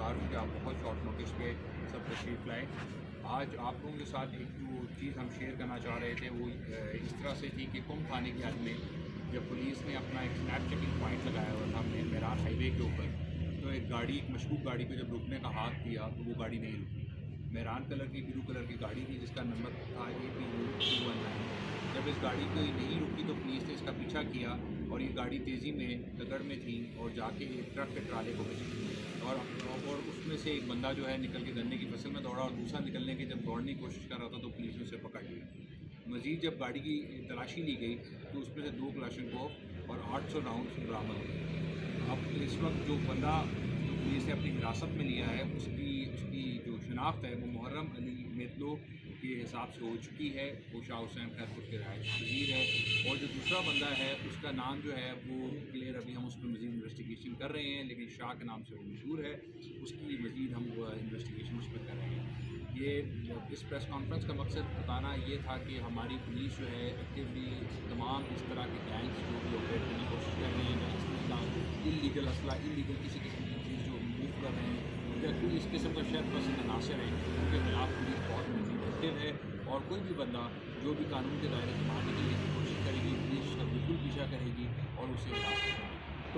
گزار ہوں کہ آپ بہت شارٹ نوٹس پہ سب تشریف لائے. آج آپ لوگوں کے ساتھ ایک جو چیز ہم شیئر کرنا چاہ رہے تھے وہ اس طرح سے تھی کہ کم تھانے کی حد میں جب پولیس نے اپنا ایک اسنیپ چیکنگ پوائنٹ لگایا ہوا تھا ہم نے میران ہائی وے کے اوپر، تو ایک گاڑی ایک مشکوک گاڑی پہ جب رکنے کا ہاتھ دیا تو وہ گاڑی نہیں رکی. میران کلر کی بلو کلر کی گاڑی تھی جس کا نمبر تھا APU219. جب اس گاڑی کو نہیں رکی تو پولیس نے اس کا پیچھا کیا اور یہ گاڑی تیزی میں تگڑ میں تھی اور جا کے ایک ٹرک کے ٹرالے کو بچی اور اس میں سے ایک بندہ جو ہے نکل کے گنے کی فصل میں دوڑا اور دوسرا نکلنے کی جب دوڑنے کی کوشش کر رہا تھا تو پولیس نے اسے پکڑ لیا. مزید جب گاڑی کی تلاشی لی گئی تو اس میں سے 2 کلاشنکوف اور 800 راؤنڈ برآمد ہوئے. اب اس وقت جو بندہ جو پولیس نے اپنی حراست میں لیا ہے اس کی جو شناخت ہے وہ محرم علی میتلو کے حساب سے ہو چکی ہے. وہ شاہ حسین خیرپور کے رہائش پذیر ہے اور جو دوسرا بندہ ہے اس کا نام جو ہے وہ کلیئر ابھی ہم اس پر مزید انویسٹیگیشن کر رہے ہیں، لیکن شاہ کے نام سے وہ مشہور ہے. اس کی مزید ہم انویسٹیگیشن اس پہ کر رہے ہیں. اس پریس کانفرنس کا مقصد بتانا یہ تھا کہ ہماری پولیس جو ہے ایکٹیولی تمام اس طرح کے گینگس جو بھی آپریٹ کرنے کی کوشش کر رہے ہیں، انلیگل اسلحہ انلیگل کسی قسم کی چیز جو موو کر رہے ہیں یا کوئی اس قسم کا شہر پسند عناصر ہیں ان کے خلاف پولیس بہت مزید ایکٹیو ہے. اور کوئی بھی بندہ جو بھی قانون کے دائرے سے باہر نکلنے کی کوشش کرے گی پولیس اس کا بالکل پیچھا کرے گی اور اسے حراست میں